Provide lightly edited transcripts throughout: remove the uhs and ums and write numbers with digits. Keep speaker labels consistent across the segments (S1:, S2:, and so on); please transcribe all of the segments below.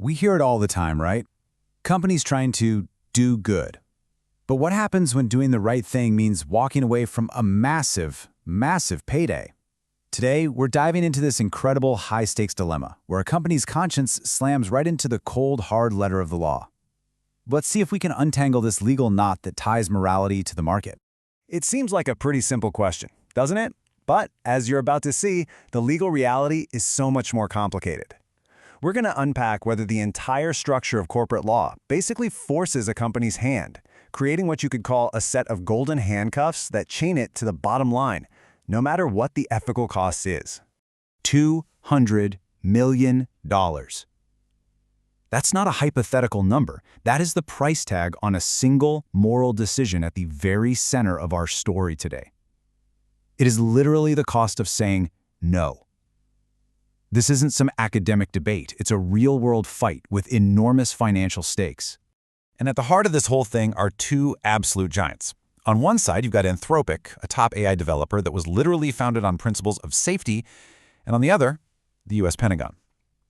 S1: We hear it all the time, right? Companies trying to do good. But what happens when doing the right thing means walking away from a massive, massive payday? Today, we're diving into this incredible high-stakes dilemma, where a company's conscience slams right into the cold, hard letter of the law. Let's see if we can untangle this legal knot that ties morality to the market.
S2: It seems like a pretty simple question, doesn't it? But, as you're about to see, the legal reality is so much more complicated. We're going to unpack whether the entire structure of corporate law basically forces a company's hand, creating what you could call a set of golden handcuffs that chain it to the bottom line, no matter what the ethical cost is.
S1: $200 million. That's not a hypothetical number. That is the price tag on a single moral decision at the very center of our story today. It is literally the cost of saying no. This isn't some academic debate. It's a real-world fight with enormous financial stakes.
S3: And at the heart of this whole thing are two absolute giants. On one side, you've got Anthropic, a top AI developer that was literally founded on principles of safety, and on the other, the US Pentagon.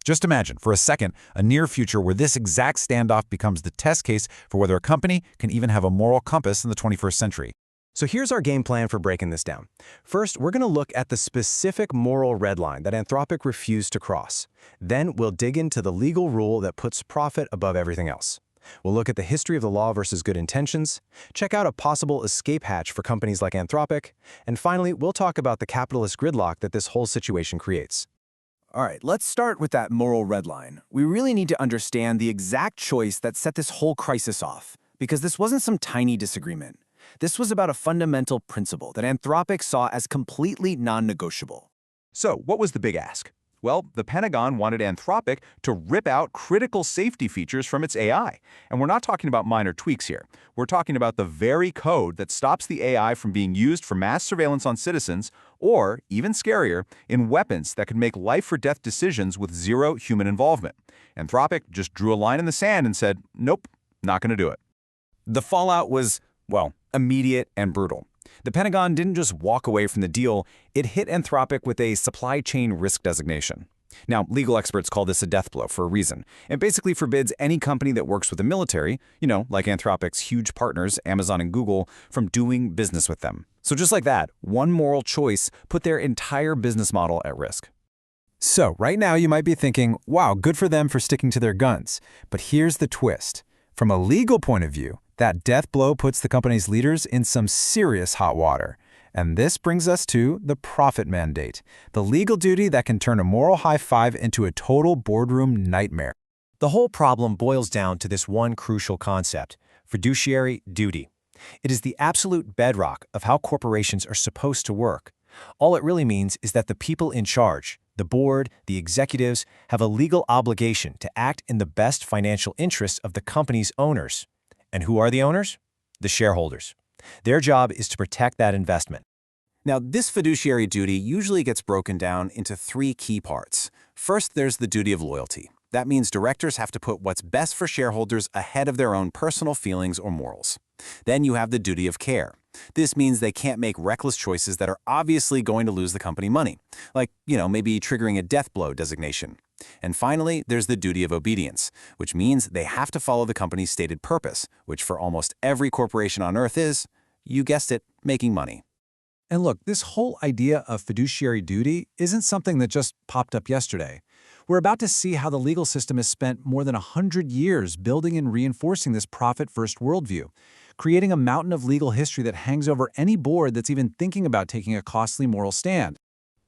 S3: Just imagine, for a second, a near future where this exact standoff becomes the test case for whether a company can even have a moral compass in the 21st century.
S2: So here's our game plan for breaking this down. First, we're going to look at the specific moral red line that Anthropic refused to cross. Then we'll dig into the legal rule that puts profit above everything else. We'll look at the history of the law versus good intentions, check out a possible escape hatch for companies like Anthropic, and finally, we'll talk about the capitalist gridlock that this whole situation creates.
S4: All right, let's start with that moral red line. We really need to understand the exact choice that set this whole crisis off, because this wasn't some tiny disagreement. This was about a fundamental principle that Anthropic saw as completely non-negotiable.
S3: So, what was the big ask? Well, the Pentagon wanted Anthropic to rip out critical safety features from its AI. And we're not talking about minor tweaks here. We're talking about the very code that stops the AI from being used for mass surveillance on citizens, or, even scarier, in weapons that could make life-or-death decisions with zero human involvement. Anthropic just drew a line in the sand and said, nope, not going to do it.
S2: The fallout was, well, immediate and brutal. The Pentagon didn't just walk away from the deal, it hit Anthropic with a supply chain risk designation. Now, legal experts call this a death blow for a reason. It basically forbids any company that works with the military, like Anthropic's huge partners, Amazon and Google, from doing business with them. So just like that, one moral choice put their entire business model at risk.
S4: So, right now you might be thinking, wow, good for them for sticking to their guns. But here's the twist. From a legal point of view, that death blow puts the company's leaders in some serious hot water. And this brings us to the profit mandate, the legal duty that can turn a moral high five into a total boardroom nightmare.
S2: The whole problem boils down to this one crucial concept: fiduciary duty. It is the absolute bedrock of how corporations are supposed to work. All it really means is that the people in charge, the board, the executives, have a legal obligation to act in the best financial interests of the company's owners. And who are the owners? The shareholders. Their job is to protect that investment.
S4: Now, this fiduciary duty usually gets broken down into three key parts. First, there's the duty of loyalty. That means directors have to put what's best for shareholders ahead of their own personal feelings or morals. Then you have the duty of care. This means they can't make reckless choices that are obviously going to lose the company money, like, maybe triggering a death blow designation. And finally, there's the duty of obedience, which means they have to follow the company's stated purpose, which for almost every corporation on Earth is, you guessed it, making money.
S5: And look, this whole idea of fiduciary duty isn't something that just popped up yesterday. We're about to see how the legal system has spent more than 100 years building and reinforcing this profit-first worldview, creating a mountain of legal history that hangs over any board that's even thinking about taking a costly moral stand.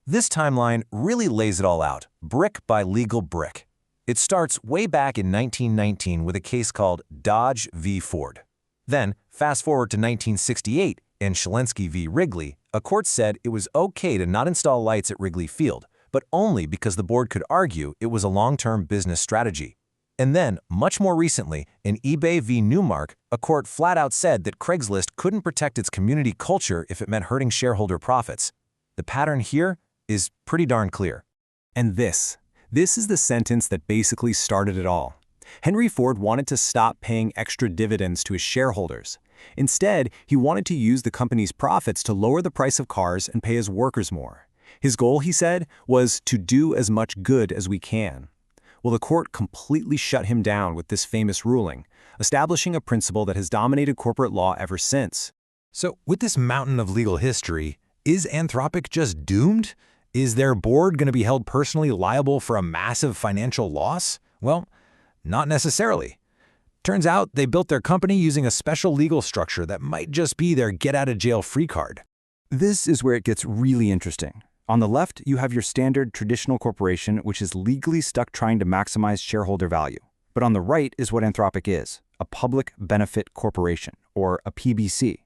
S3: This timeline really lays it all out, brick by legal brick. It starts way back in 1919 with a case called Dodge v. Ford. Then, fast forward to 1968 in Shilensky v. Wrigley, a court said it was okay to not install lights at Wrigley Field, but only because the board could argue it was a long-term business strategy. And then, much more recently, in eBay v. Newmark, a court flat out said that Craigslist couldn't protect its community culture if it meant hurting shareholder profits. The pattern here is pretty darn clear.
S2: And this is the sentence that basically started it all. Henry Ford wanted to stop paying extra dividends to his shareholders. Instead, he wanted to use the company's profits to lower the price of cars and pay his workers more. His goal, he said, was to do as much good as we can. Well, the court completely shut him down with this famous ruling, establishing a principle that has dominated corporate law ever since.
S3: So, with this mountain of legal history, is Anthropic just doomed? Is their board going to be held personally liable for a massive financial loss? Well, not necessarily. Turns out they built their company using a special legal structure that might just be their get-out-of-jail-free card.
S2: This is where it gets really interesting. On the left, you have your standard traditional corporation, which is legally stuck trying to maximize shareholder value. But on the right is what Anthropic is, a public benefit corporation, or a PBC.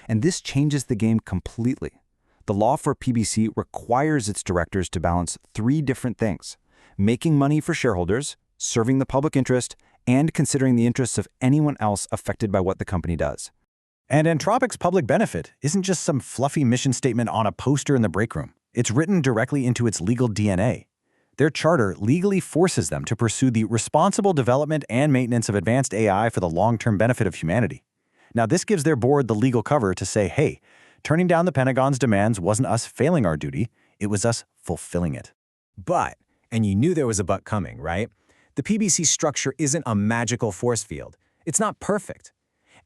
S2: And this changes the game completely. The law for PBC requires its directors to balance three different things: making money for shareholders, serving the public interest, and considering the interests of anyone else affected by what the company does.
S1: And Anthropic's public benefit isn't just some fluffy mission statement on a poster in the break room. It's written directly into its legal DNA. Their charter legally forces them to pursue the responsible development and maintenance of advanced AI for the long-term benefit of humanity. Now, this gives their board the legal cover to say, hey, turning down the Pentagon's demands wasn't us failing our duty, it was us fulfilling it.
S2: But, and you knew there was a but coming, right? The PBC structure isn't a magical force field. It's not perfect.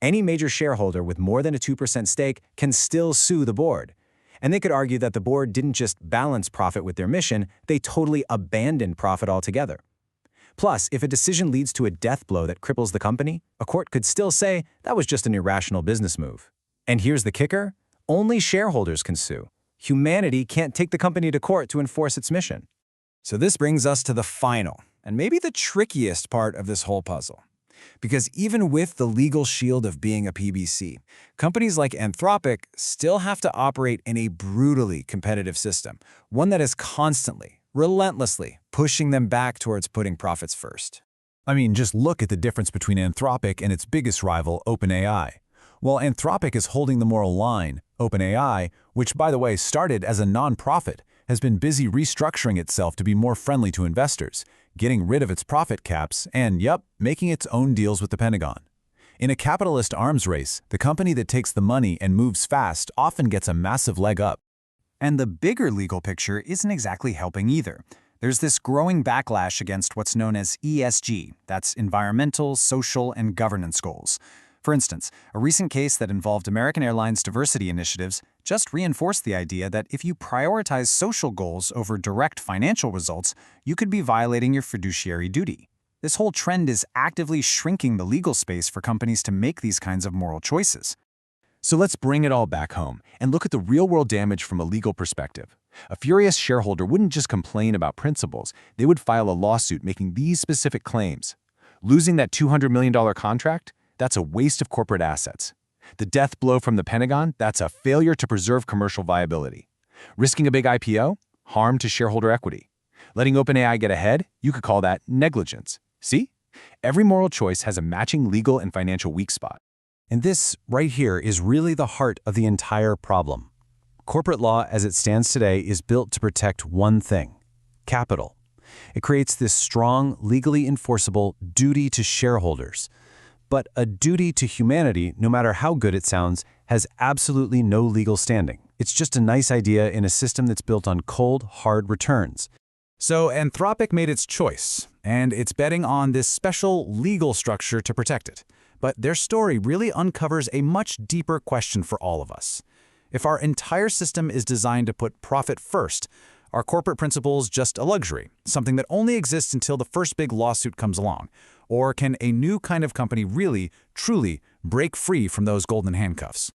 S2: Any major shareholder with more than a 2% stake can still sue the board. And they could argue that the board didn't just balance profit with their mission, they totally abandoned profit altogether. Plus, if a decision leads to a death blow that cripples the company, a court could still say that was just an irrational business move. And here's the kicker: only shareholders can sue. Humanity can't take the company to court to enforce its mission. So this brings us to the final, and maybe the trickiest part of this whole puzzle. Because even with the legal shield of being a PBC, companies like Anthropic still have to operate in a brutally competitive system, one that is constantly, relentlessly pushing them back towards putting profits first.
S1: I mean, just look at the difference between Anthropic and its biggest rival, OpenAI. While Anthropic is holding the moral line, OpenAI, which by the way started as a non-profit, has been busy restructuring itself to be more friendly to investors, getting rid of its profit caps, and, making its own deals with the Pentagon. In a capitalist arms race, the company that takes the money and moves fast often gets a massive leg up.
S5: And the bigger legal picture isn't exactly helping either. There's this growing backlash against what's known as ESG, that's environmental, social, and governance goals. For instance, a recent case that involved American Airlines diversity initiatives just reinforced the idea that if you prioritize social goals over direct financial results, you could be violating your fiduciary duty. This whole trend is actively shrinking the legal space for companies to make these kinds of moral choices.
S1: So let's bring it all back home and look at the real-world damage from a legal perspective. A furious shareholder wouldn't just complain about principles, they would file a lawsuit making these specific claims. Losing that $200 million contract? That's a waste of corporate assets. The death blow from the Pentagon? That's a failure to preserve commercial viability. Risking a big IPO? Harm to shareholder equity. Letting OpenAI get ahead? You could call that negligence. See? Every moral choice has a matching legal and financial weak spot.
S3: And this, right here, is really the heart of the entire problem. Corporate law, as it stands today, is built to protect one thing: capital. It creates this strong, legally enforceable duty to shareholders. But a duty to humanity, no matter how good it sounds, has absolutely no legal standing. It's just a nice idea in a system that's built on cold, hard returns.
S1: So Anthropic made its choice, and it's betting on this special legal structure to protect it. But their story really uncovers a much deeper question for all of us. If our entire system is designed to put profit first, are corporate principles just a luxury, something that only exists until the first big lawsuit comes along? Or can a new kind of company really, truly break free from those golden handcuffs?